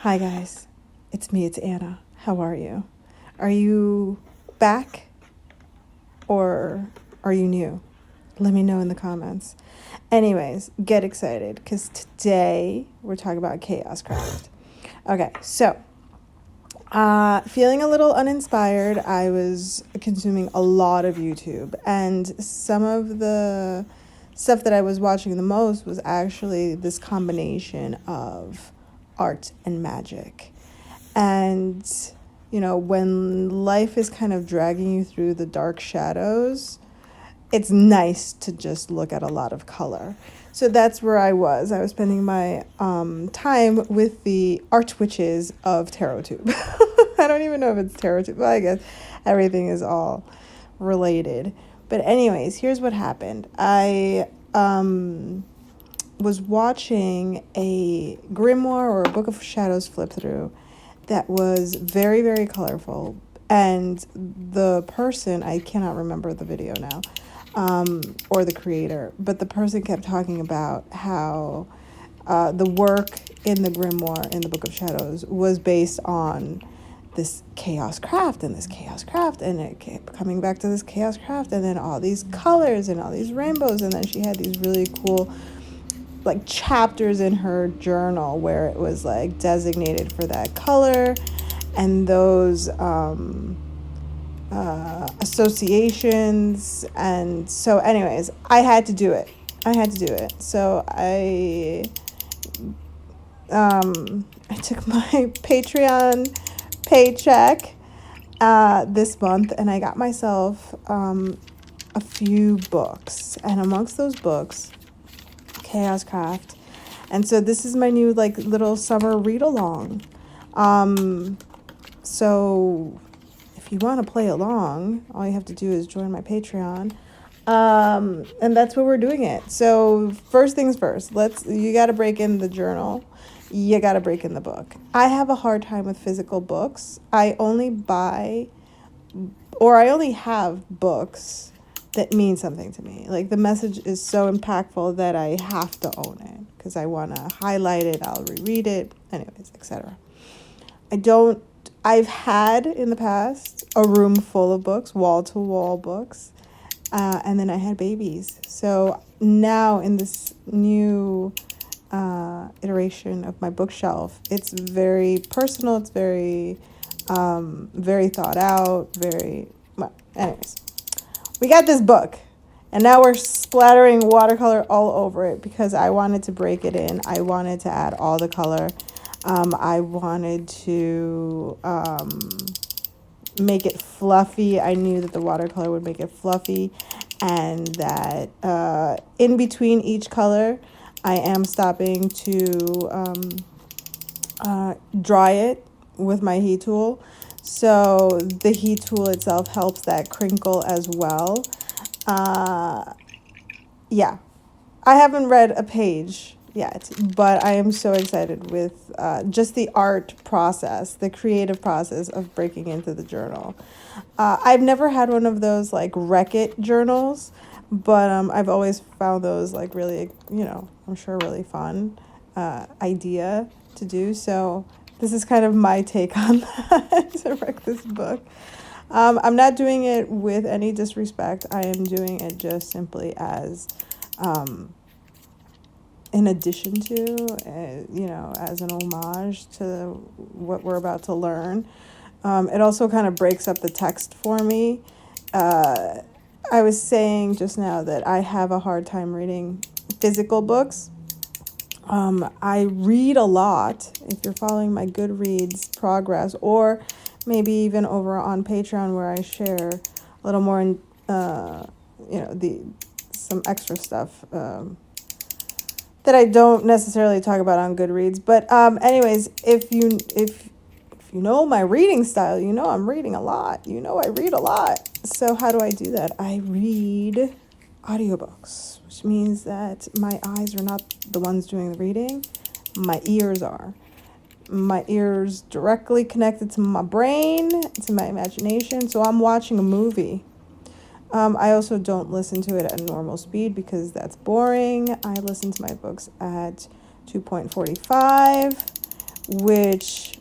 Hi guys, it's me, it's Anna. How are you? Are you back or are you new? Let me know in the comments. Anyways, get excited because today we're talking about chaos craft. Okay, so feeling a little uninspired, I was consuming a lot of YouTube, and some of the stuff that I was watching the most was actually this combination of art and magic. And, you know, when life is kind of dragging you through the dark shadows, it's nice to just look at a lot of color. So that's where I was. I was spending my time with the art witches of TarotTube. I don't even know if it's TarotTube, but I guess everything is all related. But anyways, here's what happened. I was watching a grimoire or a book of shadows flip through that was very, very colorful. And the person, I cannot remember the video now, or the creator, but the person kept talking about how the work in the grimoire in the Book of Shadows was based on this chaos craft and this chaos craft, and it kept coming back to this chaos craft, and then all these colors and all these rainbows, and then she had these really cool like chapters in her journal where it was like designated for that color and those associations. And so anyways, I had to do it. So I took my Patreon paycheck this month, and I got myself a few books, and amongst those books, Chaos Craft. And so this is my new like little summer read along. So if you want to play along, all you have to do is join my Patreon. And that's where we're doing it. So first things first, you got to break in the journal. You got to break in the book. I have a hard time with physical books. I only have books that mean something to me. Like the message is so impactful that I have to own it because I want to highlight it, I'll reread it, anyways, etc. I've had in the past a room full of books, wall-to-wall books, and then I had babies. So now in this new iteration of my bookshelf, it's very personal, it's very, very thought out, well, anyways. We got this book, and now we're splattering watercolor all over it because I wanted to break it in. I wanted to add all the color. I wanted to make it fluffy. I knew that the watercolor would make it fluffy, and that in between each color, I am stopping to dry it with my heat tool. So the heat tool itself helps that crinkle as well. Yeah, I haven't read a page yet, but I am so excited with just the art process, the creative process of breaking into the journal. I've never had one of those like Wreck-It journals, but I've always found those like really, I'm sure really fun idea to do. So this is kind of my take on that, to wreck this book. I'm not doing it with any disrespect. I am doing it just simply as in addition to, as an homage to what we're about to learn. It also kind of breaks up the text for me. I was saying just now that I have a hard time reading physical books. I read a lot. If you're following my Goodreads progress, or maybe even over on Patreon where I share a little more, some extra stuff that I don't necessarily talk about on Goodreads. But anyways, if you know my reading style, I'm reading a lot. I read a lot. So how do I do that? I read audiobooks, which means that my eyes are not the ones doing the reading. My ears are. My ears directly connected to my brain, to my imagination. So I'm watching a movie. I also don't listen to it at normal speed because that's boring. I listen to my books at 2.45 which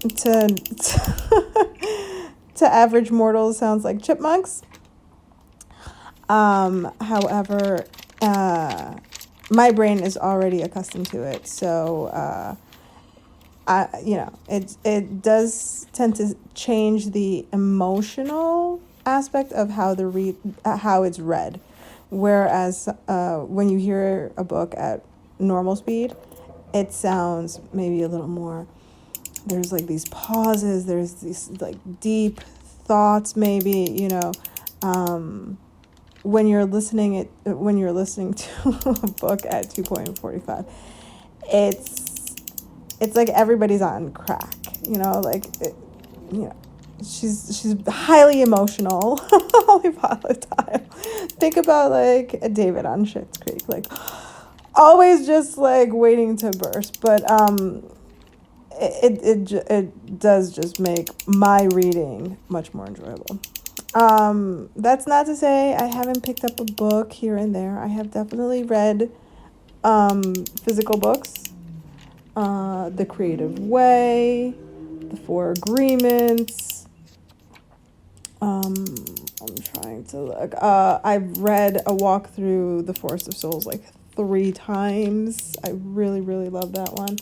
to to average mortals sounds like chipmunks. However, my brain is already accustomed to it, so it does tend to change the emotional aspect of how it's read. Whereas when you hear a book at normal speed, it sounds maybe a little more. There's like these pauses. There's these like deep thoughts, maybe, when you're listening to a book at 2.45, it's like everybody's on crack, she's highly emotional, highly volatile. Think about like David on Schitt's Creek, like always just like waiting to burst. But it does just make my reading much more enjoyable. That's not to say I haven't picked up a book here and there. I have definitely read physical books. The Creative Way, The Four Agreements. I'm trying to look. I've read A Walk Through the Forest of Souls like 3 times. I really, really love that one.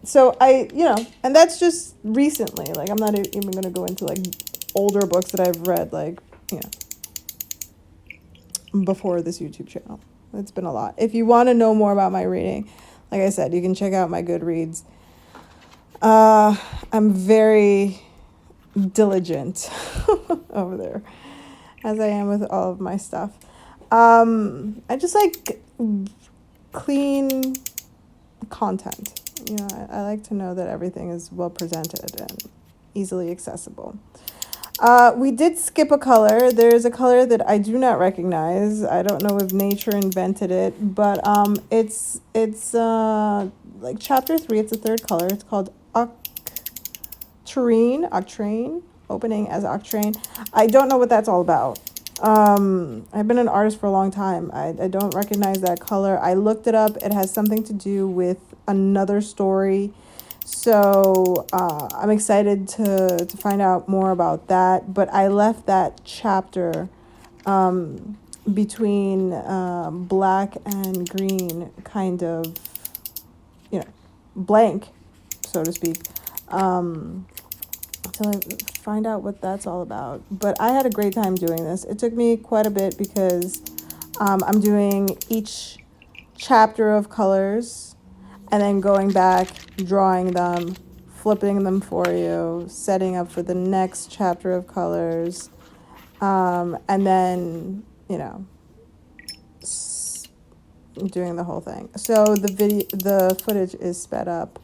So and that's just recently. Like, I'm not even going to go into like older books that I've read, like, before this YouTube channel. It's been a lot. If you want to know more about my reading, like I said, you can check out my Goodreads. I'm very diligent over there, as I am with all of my stuff. I just like clean content. I like to know that everything is well presented and easily accessible. We did skip a color. There's a color that I do not recognize. I don't know if nature invented it, but it's like chapter 3. It's the 3rd color. It's called Octrane, opening as Octrane. I don't know what that's all about. I've been an artist for a long time. I don't recognize that color. I looked it up. It has something to do with another story. So I'm excited to find out more about that. But I left that chapter between black and green, kind of, blank, so to speak, until I find out what that's all about. But I had a great time doing this. It took me quite a bit because I'm doing each chapter of colors and then going back, drawing them, flipping them for you, setting up for the next chapter of colors, and then, doing the whole thing. So the footage is sped up,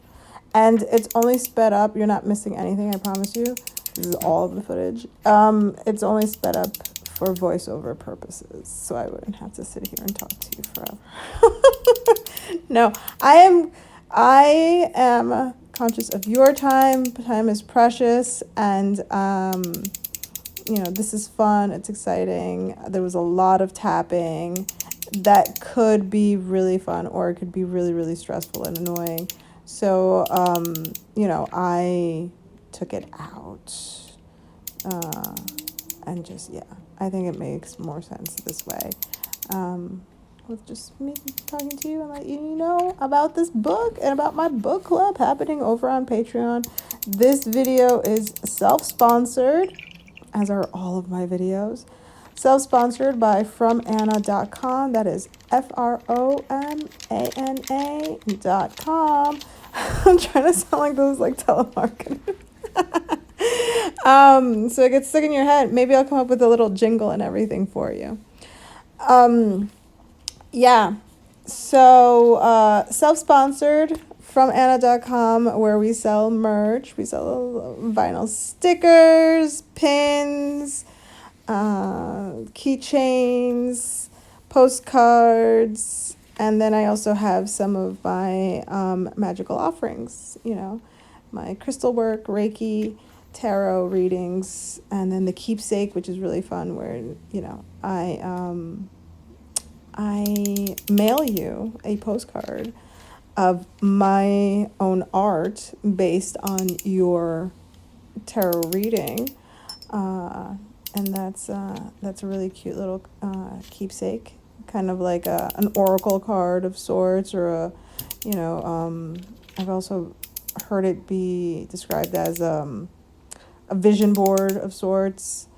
and it's only sped up. You're not missing anything, I promise you. This is all of the footage. It's only sped up for voiceover purposes, so I wouldn't have to sit here and talk to you forever. No, I am conscious of your time. Time is precious, and this is fun. It's exciting. There was a lot of tapping that could be really fun, or it could be really, really stressful and annoying. So, I took it out, and just, I think it makes more sense this way. With just me talking to you and let you know about this book and about my book club happening over on Patreon. This video is self-sponsored, as are all of my videos. Self-sponsored by FromAnna.com. That is FROMANA.com. I'm trying to sound like those like telemarketers. So it gets stuck in your head. Maybe I'll come up with a little jingle and everything for you. So self-sponsored from Anna.com, where we sell merch. We sell vinyl stickers, pins, keychains, postcards, and then I also have some of my magical offerings, my crystal work, Reiki, tarot readings, and then the keepsake, which is really fun, where, I mail you a postcard of my own art based on your tarot reading. And that's a really cute little keepsake, kind of like an oracle card of sorts, or I've also heard it be described as a vision board of sorts,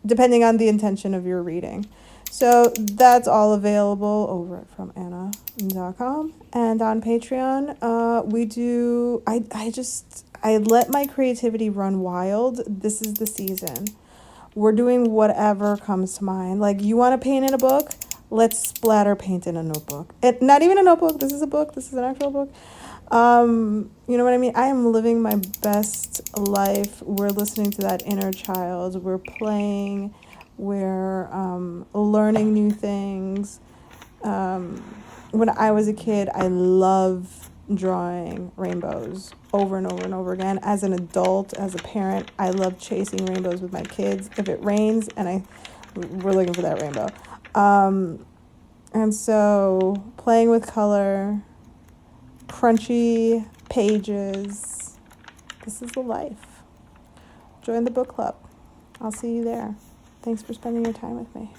depending on the intention of your reading. So that's all available over at FromAnna.com, and on Patreon. We do. I let my creativity run wild. This is the season. We're doing whatever comes to mind. Like, you want to paint in a book? Let's splatter paint in a notebook. Not even a notebook. This is a book. This is an actual book. You know what I mean? I am living my best life. We're listening to that inner child. We're playing. We're learning new things. When I was a kid, I loved drawing rainbows over and over and over again. As an adult, as a parent, I love chasing rainbows with my kids. If it rains and we're looking for that rainbow. And so playing with color, crunchy pages, this is the life. Join the book club. I'll see you there. Thanks for spending your time with me.